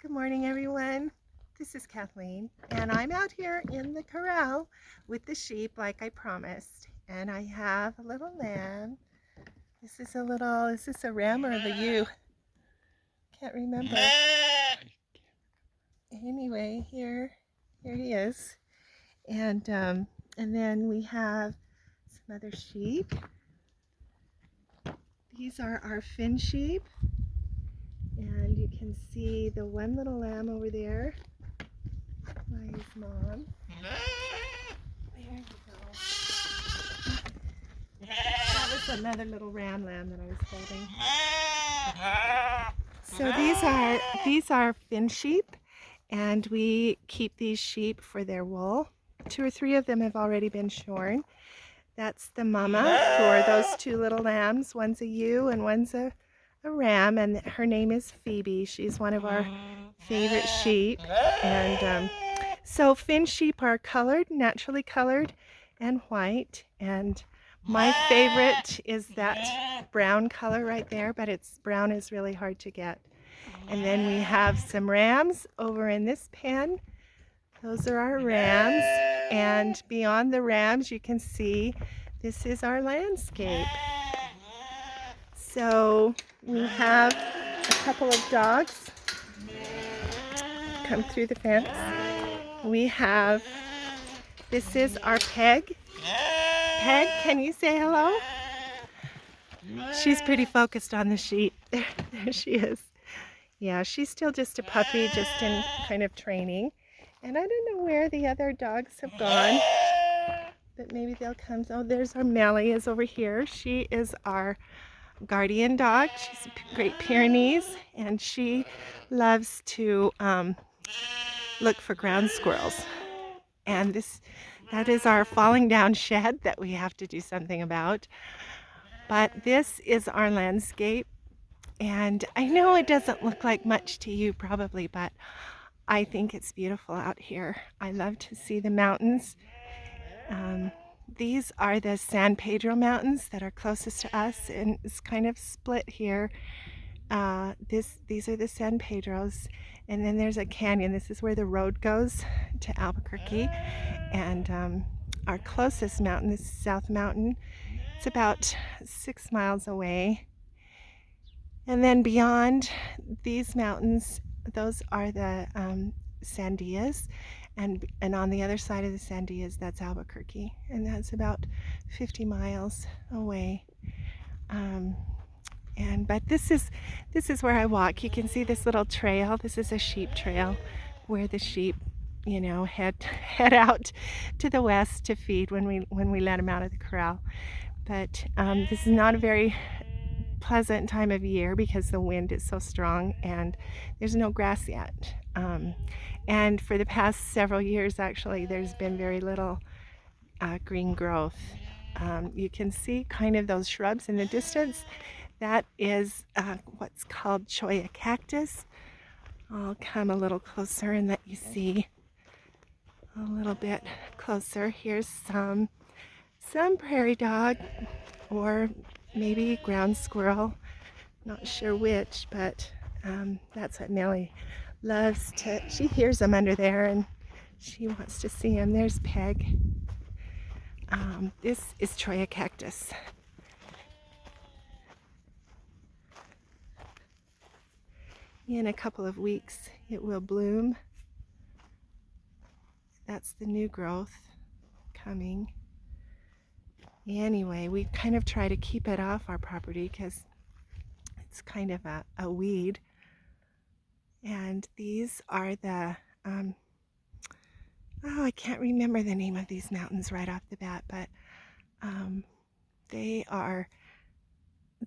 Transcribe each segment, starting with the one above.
Good morning, everyone. This is Kathleen, and I'm out here in the corral with the sheep like I promised. And I have a little lamb. Is this a ram or a ewe? Can't remember. Anyway, here he is. And then we have some other sheep. These are our Finn sheep. And you can see the one little lamb over there by his mom. There you go. That was another little ram lamb that I was holding. So these are Finn sheep, and we keep these sheep for their wool. 2 or 3 of them have already been shorn. That's the mama for those 2 little lambs. One's a ewe and one's a ram, and her name is Phoebe. She's one of our favorite sheep. And so Finn sheep are colored, naturally colored, and white. And my favorite is that brown color right there, but brown is really hard to get. And then we have some rams over in this pen. Those are our rams. And beyond the rams, you can see this is our landscape. So we have a couple of dogs come through the fence. This is our Peg. Peg, can you say hello? She's pretty focused on the sheep. There she is. Yeah, she's still just a puppy, just in kind of training. And I don't know where the other dogs have gone, but maybe they'll come. Oh, there's our Melly is over here. She is our guardian dog. She's a Great Pyrenees, and she loves to look for ground squirrels. And that is our falling down shed that we have to do something about. But this is our landscape, and I know it doesn't look like much to you probably, but I think it's beautiful out here. I love to see the mountains. These are the San Pedro Mountains that are closest to us, and it's kind of split here. These are the San Pedros, and then there's a canyon. This is where the road goes to Albuquerque, and our closest mountain, this is South Mountain. It's about 6 miles away. And then beyond these mountains, those are the Sandias, and on the other side of the Sandias, that's Albuquerque, and that's about 50 miles away. But this is where I walk. You can see this little trail. This is a sheep trail where the sheep, head out to the west to feed when we let them out of the corral. But this is not a very pleasant time of year because the wind is so strong and there's no grass yet. And for the past several years, actually, there's been very little green growth. You can see kind of those shrubs in the distance. That is what's called cholla cactus. I'll come a little closer and let you see a little bit closer. Here's some prairie dog, or maybe ground squirrel, not sure which, but that's what Nellie loves to. She hears them under there and she wants to see them. There's Peg. This is cholla cactus. In a couple of weeks it will bloom. That's the new growth coming. Anyway, we kind of try to keep it off our property because it's kind of a weed. And these are the, I can't remember the name of these mountains right off the bat, but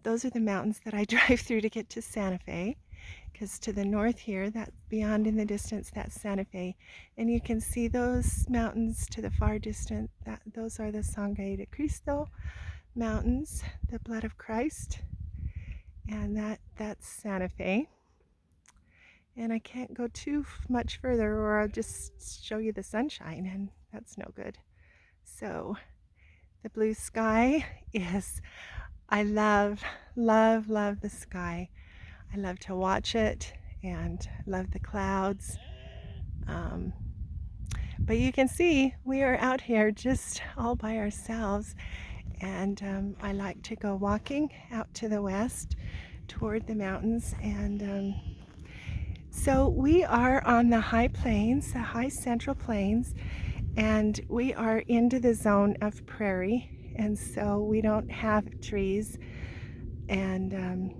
those are the mountains that I drive through to get to Santa Fe. Because to the north here, that beyond in the distance, that's Santa Fe. And you can see those mountains to the far distance. Those are the Sangre de Cristo mountains, the blood of Christ. And that's Santa Fe. And I can't go too much further or I'll just show you the sunshine, and that's no good. So the blue sky I love, love, love the sky. I love to watch it, and love the clouds. Um, but you can see we are out here just all by ourselves, and I like to go walking out to the west toward the mountains. And so we are on the high plains, the high central plains, and we are into the zone of prairie, and so we don't have trees. And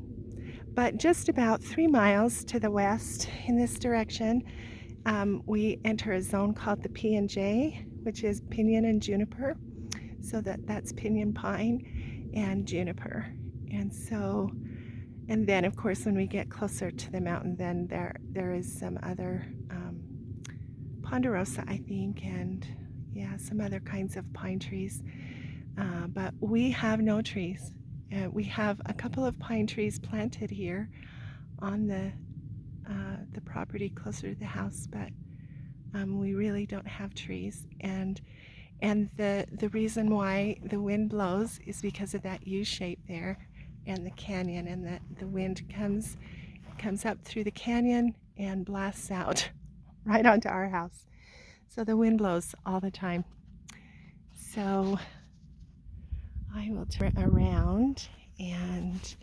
but just about 3 miles to the west in this direction, we enter a zone called the P&J, which is pinyon and juniper. So that's pinyon pine and juniper. And so, and then of course when we get closer to the mountain, then there is some other ponderosa, I think, and yeah, some other kinds of pine trees. But we have no trees. We have a couple of pine trees planted here on the property closer to the house, but we really don't have trees. And the reason why the wind blows is because of that U shape there, and the canyon, and the wind comes up through the canyon and blasts out right onto our house. So the wind blows all the time. So I will turn around and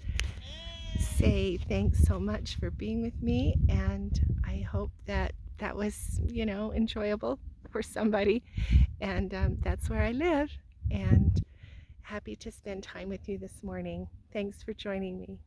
say thanks so much for being with me, and I hope that that was, enjoyable for somebody. And that's where I live, and happy to spend time with you this morning. Thanks for joining me.